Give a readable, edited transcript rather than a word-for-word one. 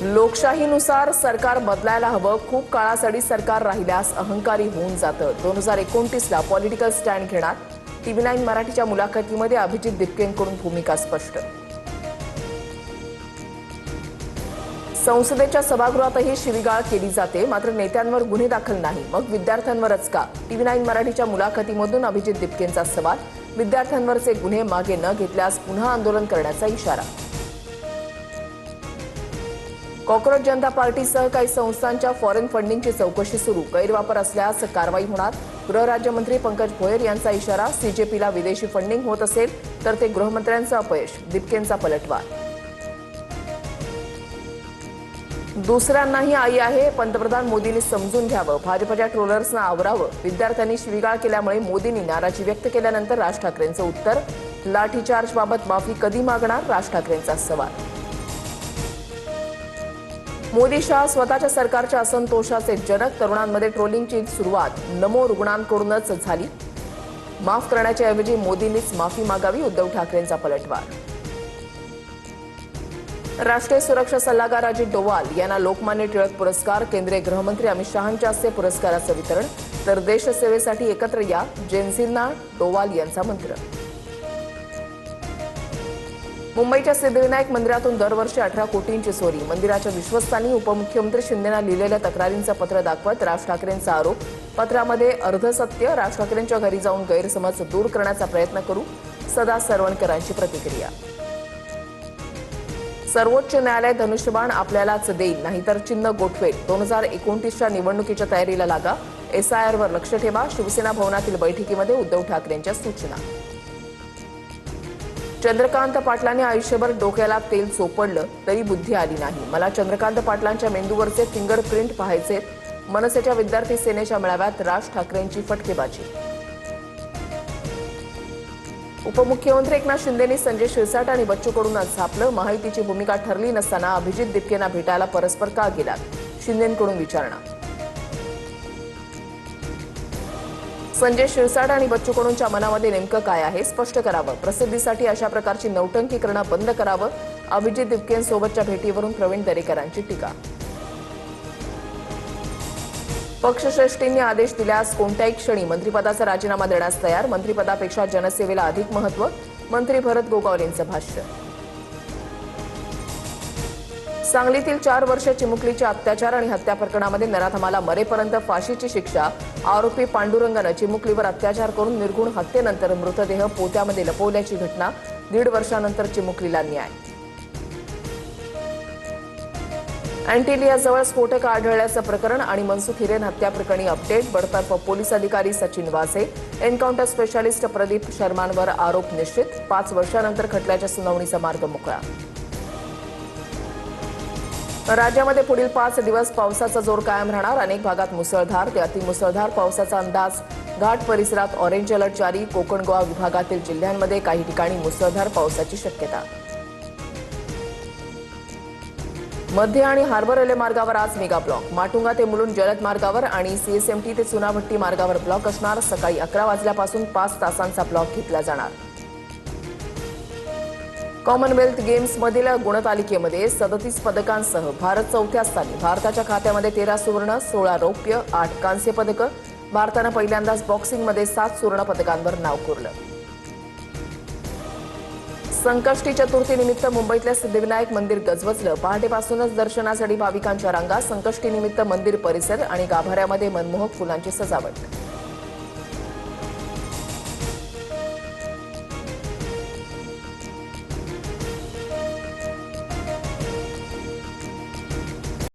लोकशाहीनुसार सरकार बदलायला हवं. खूप काळासाठी सरकार राहिल्यास अहंकारी होऊन जातं. 2029ला पॉलिटिकल स्टँड घेणार. TV9 मराठीच्या मुलाखतीमध्ये अभिजित दिपकेंकडून भूमिका स्पष्ट. संसदेच्या सभागृहातही शिवीगाळ केली जाते, मात्र नेत्यांवर गुन्हे दाखल नाही. मग विद्यार्थ्यांवरच का? TV9 मराठीच्या मुलाखतीमधून अभिजित दिपकेंचा सवाल. विद्यार्थ्यांवरचे गुन्हे मागे न घेतल्यास पुन्हा आंदोलन करण्याचा इशारा. कॉक्रोच जनता पार्टीसह काही संस्थांच्या फॉरेन फंडिंगची चौकशी सुरू. गैरवापर असल्यास कारवाई होणार. गृहराज्यमंत्री पंकज भोयर यांचा इशारा. CJPला विदेशी फंडिंग होत असेल तर ते गृहमंत्र्यांचं अपयश. दिपकेंचा पलटवार. दुसऱ्यांनाही आई आहे, पंतप्रधान मोदींनी समजून घ्यावं. भाजपच्या ट्रोलर्सना आवरावं. विद्यार्थ्यांनी शिवीगाळ केल्यामुळे मोदींनी नाराजी व्यक्त केल्यानंतर राज ठाकरेंचं उत्तर. लाठीचार्जबाबत माफी कधी मागणार? राज ठाकरेंचा सवाल. मोदी शहा स्वतःच्या सरकारच्या असंतोषाचे जनक. तरुणांमध्ये ट्रोलिंगची सुरुवात नमो रुग्णांकडूनच झाली. माफ करण्याच्या ऐवजी मोदींनीच माफी मागावी. उद्धव ठाकरेंचा पलटवार. राष्ट्रीय सुरक्षा सल्लागार अजित डोवाल यांना लोकमान्य टिळक पुरस्कार. केंद्रीय गृहमंत्री अमित शहांच्या हस्ते पुरस्काराचं वितरण. तर देशसेवेसाठी एकत्र या, जेन्झींना डोवाल यांचा मंत्र. मुंबईच्या सिद्धिविनायक मंदिरातून दरवर्षी 18 कोटींची चोरी. मंदिराच्या विश्वस्तांनी उपमुख्यमंत्री शिंदेंना लिहिलेल्या तक्रारींचं पत्र दाखवत राज ठाकरेंचा आरोप. पत्रामध्ये अर्धसत्य. राज ठाकरेंच्या घरी जाऊन गैरसमज दूर करण्याचा प्रयत्न करू. सदा सरवणकरांची प्रतिक्रिया. सर्वोच्च न्यायालय धनुष्यबाण आपल्यालाच देईल, नाहीतर चिन्ह गोठवेल. 2029च्या निवडणुकीच्या तयारीला लागा. SIR वर लक्ष ठेवा. शिवसेना भवनातील बैठकीमध्ये उद्धव ठाकरेंच्या सूचना. चंद्रकांत पाटलांनी आयुष्यभर डोक्याला तेल चोपडलं तरी बुद्धी आली नाही. मला चंद्रकांत पाटलांच्या मेंदूवरचे फिंगरप्रिंट पाहायचे. मनसेच्या विद्यार्थी सेनेच्या मेळाव्यात राज ठाकरेंची फटकेबाजी. उपमुख्यमंत्री एकनाथ शिंदेंनी संजय शिरसाट आणि बच्चू कडूंना झापलं. माहितीची भूमिका ठरली नसताना अभिजित दिपकेंना भेटायला परस्पर का गेलात? शिंदेंकडून विचारणा. संजय शिरसाट आणि बच्चू कडूंच्या मनामध्ये नेमकं काय आहे स्पष्ट करावं. प्रसिद्धीसाठी अशा प्रकारची नौटंकी करणं बंद करावं. अभिजित दिपकेंसोबतच्या भेटीवरून प्रवीण दरेकरांची टीका. पक्षश्रेष्ठींनी आदेश दिल्यास कोणत्याही क्षणी मंत्रिपदाचा राजीनामा देण्यास तयार. मंत्रिपदापेक्षा जनसेवेला अधिक महत्त्व. मंत्री भरत गोगावलेंचं भाष्य. सांगलीतील 4 वर्ष चिमुकलीच्या अत्याचार आणि हत्या प्रकरणामध्ये नराधमाला मरेपर्यंत फाशीची शिक्षा. आरोपी पांडुरंगानं चिमुकलीवर अत्याचार करून निर्घुण हत्येनंतर मृतदेह पोत्यामध्ये लपवल्याची घटना. 1.5 वर्षानंतर चिमुकलीला न्याय. अँटिलियाजवळ स्फोटक आढळल्याचं प्रकरण आणि मनसुख हिरेन हत्या प्रकरणी अपडेट. बडतर्फ पोलीस अधिकारी सचिन वाझे. एन्काउंटर स्पेशालिस्ट प्रदीप शर्मांवर आरोप निश्चित. 5 वर्षानंतर खटल्याच्या सुनावणीचा मार्ग मोकळा. राज्यामध्ये पुढील 5 दिवस पावसाचा जोर कायम राहणार. अनेक भागात मुसळधार ते अतिमुसळधार पावसाचा अंदाज. घाट परिसरात ऑरेंज अलर्ट जारी. कोकण गोवा विभागातील जिल्ह्यांमध्ये काही ठिकाणी मुसळधार पावसाची शक्यता. मध्य आणि हार्बर रेल्वे मार्गावर आज मेगा ब्लॉक. माटुंगा ते मुलुंड जलद मार्गावर आणि CSMT ते चुनाभट्टी मार्गावर ब्लॉक असणार. सकाळी 11 वाजल्यापासून 5 तासांचा ब्लॉक घेतला जाणार. कॉमनवेल्थ गेम्समधील गुणतालिकेमध्ये 37 पदकांसह भारत 4थ्या स्थानी. भारताच्या खात्यामध्ये 13 सुवर्ण, 16 रौप्य, 8 कांस्य पदकं. भारतानं पहिल्यांदाच बॉक्सिंगमध्ये 7 सुवर्ण पदकांवर नाव कोरलं. संकष्टी चतुर्थीनिमित्त मुंबईतल्या सिद्धिविनायक मंदिर गजबजलं. पहाटेपासूनच दर्शनासाठी भाविकांच्या रांगा. संकष्टीनिमित्त मंदिर परिसर आणि गाभाऱ्यामध्ये मनमोहक फुलांची सजावट.